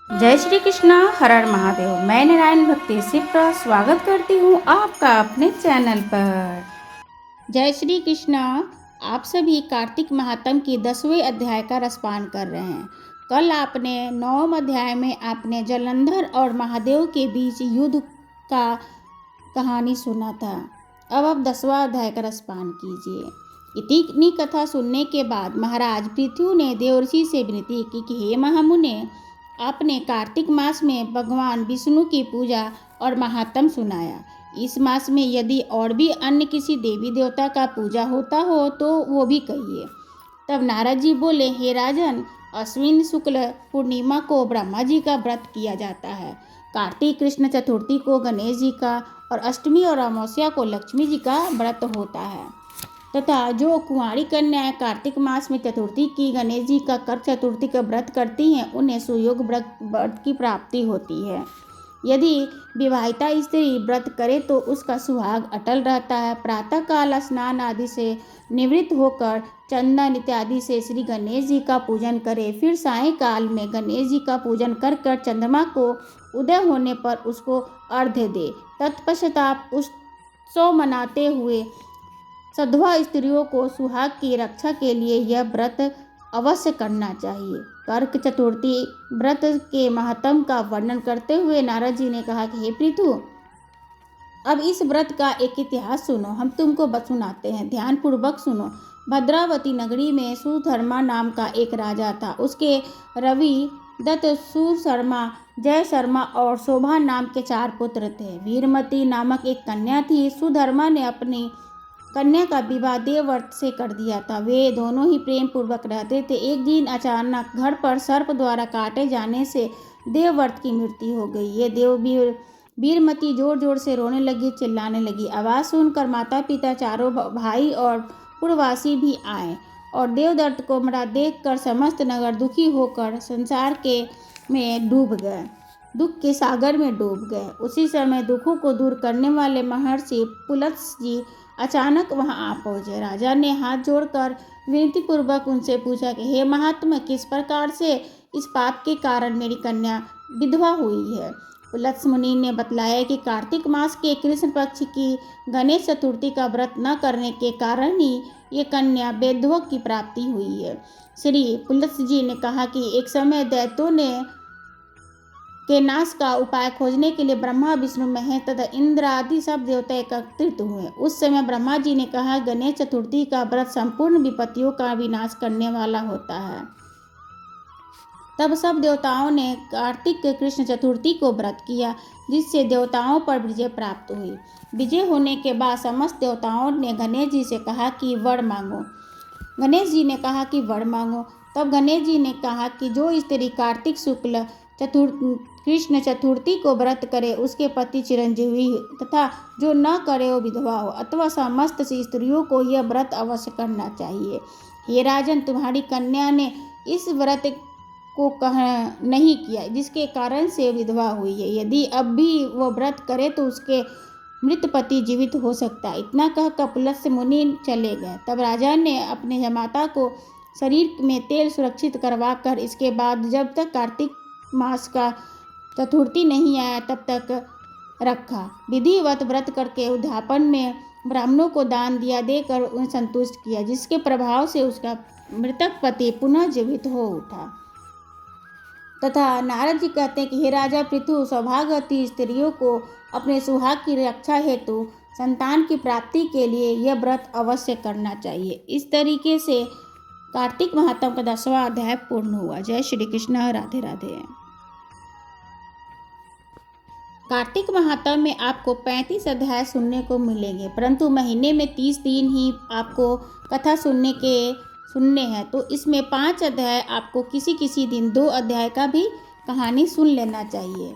जय श्री कृष्णा, हर हर महादेव। मैं नारायण भक्ति सिप्रा स्वागत करती हूँ आपका अपने चैनल पर। जय श्री कृष्णा। आप सभी कार्तिक महात्म की 10वें अध्याय का रसपान कर रहे हैं। कल आपने 9वें अध्याय में आपने जलंधर और महादेव के बीच युद्ध का कहानी सुना था। अब आप 10वां अध्याय का रसपान कीजिए। इतनी कथा सुनने के बाद महाराज पृथु ने देवर्षि से विनती की कि हे महामुने, आपने कार्तिक मास में भगवान विष्णु की पूजा और महात्म सुनाया। इस मास में यदि और भी अन्य किसी देवी देवता का पूजा होता हो तो वो भी कहिए। तब नारद जी बोले, हे राजन, अश्विन शुक्ल पूर्णिमा को ब्रह्मा जी का व्रत किया जाता है, कार्तिक कृष्ण चतुर्थी को गणेश जी का और अष्टमी और अमावस्या को लक्ष्मी जी का व्रत होता है, तथा जो कुंवारी कन्याएं कार्तिक मास में चतुर्थी की गणेश जी का कर चतुर्थी का व्रत करती हैं उन्हें सुयोग व्रत की प्राप्ति होती है। यदि विवाहिता स्त्री व्रत करे तो उसका सुहाग अटल रहता है। प्रातःकाल स्नान आदि से निवृत्त होकर चंदन इत्यादि से श्री गणेश जी का पूजन करे। फिर सायंकाल में गणेश जी का पूजन कर चंद्रमा को उदय होने पर उसको अर्घ्य दे। तत्पश्चात उत्सव मनाते हुए सधवा स्त्रियों को सुहाग की रक्षा के लिए यह व्रत अवश्य करना चाहिए। कर्क चतुर्थी व्रत के महात्म का वर्णन करते हुए नारद जी ने कहा कि हे पृथु, अब इस व्रत का एक इतिहास सुनो, हम तुमको सुनाते हैं, ध्यान पूर्वक सुनो। भद्रावती नगरी में सुधर्मा नाम का एक राजा था। उसके रवि, दत्त, सूर शर्मा, जय शर्मा और शोभा नाम के 4 पुत्र थे। वीरमती नामक एक कन्या थी। सुधर्मा ने अपनी कन्या का विवाह देवव्रत से कर दिया था। वे दोनों ही प्रेम पूर्वक रहते थे। एक दिन अचानक घर पर सर्प द्वारा काटे जाने से देवव्रत की मृत्यु हो गई। ये वीरमती जोर जोर से रोने लगी, चिल्लाने लगी। आवाज़ सुनकर माता पिता, चारों भाई और पुरवासी भी आए और देवदत्त को मरा देखकर समस्त नगर दुखी होकर संसार के में डूब गए, दुख के सागर में डूब गए। उसी समय दुखों को दूर करने वाले महर्षि पुलत्स्य जी अचानक वहां आ पहुंचे। राजा ने हाथ जोड़कर विनती पूर्वक उनसे पूछा कि हे महात्मा, किस प्रकार से इस पाप के कारण मेरी कन्या विधवा हुई है। पुलत्स्य मुनि ने बतलाया कि कार्तिक मास के कृष्ण पक्ष की गणेश चतुर्थी का व्रत न करने के कारण ही ये कन्या बेधवा की प्राप्ति हुई है। श्री पुलत्स्य जी ने कहा कि एक समय दैत्यों के नाश का उपाय खोजने के लिए ब्रह्मा, विष्णु, महेश तथा इंद्र आदि सब देवता एकत्रित हुए। उस समय ब्रह्मा जी ने कहा, गणेश चतुर्थी का व्रत संपूर्ण विपत्तियों का विनाश करने वाला होता है। तब सब देवताओं ने कार्तिक कृष्ण चतुर्थी को व्रत किया, जिससे देवताओं पर विजय प्राप्त हुई। विजय होने के बाद समस्त देवताओं ने गणेश जी से कहा कि वर मांगो। गणेश जी ने कहा कि वर मांगो। तब गणेश जी ने कहा कि जो स्त्री कार्तिक शुक्ल कृष्ण चतुर्थी को व्रत करे उसके पति चिरंजीवी तथा जो न करे वो विधवा हो, अथवा समस्त स्त्रियों को यह व्रत अवश्य करना चाहिए। हे राजन, तुम्हारी कन्या ने इस व्रत को नहीं किया, जिसके कारण से विधवा हुई है। यदि अब भी वह व्रत करे तो उसके मृत पति जीवित हो सकता है। इतना कहकर पुलत्स्य मुनि चले गए। तब राजा ने अपने जमाता को शरीर में तेल सुरक्षित करवा कर इसके बाद जब तक कार्तिक मास का चतुर्थी नहीं आया तब तक रखा। विधिवत व्रत करके उद्यापन में ब्राह्मणों को दान दिया देकर उन्हें संतुष्ट किया, जिसके प्रभाव से उसका मृतक पति पुनः जीवित हो उठा। तथा नारद जी कहते हैं कि हे राजा पृथु, सौभाग्यवती स्त्रियों को अपने सुहाग की रक्षा हेतु संतान की प्राप्ति के लिए यह व्रत अवश्य करना चाहिए। इस तरीके से कार्तिक महात्म का 10वां अध्याय पूर्ण हुआ। जय श्री कृष्ण, राधे राधे। कार्तिक महात्म में आपको 35 अध्याय सुनने को मिलेंगे, परंतु महीने में 30 दिन ही आपको कथा सुनने हैं, तो इसमें 5 अध्याय आपको किसी किसी दिन 2 अध्याय का भी कहानी सुन लेना चाहिए।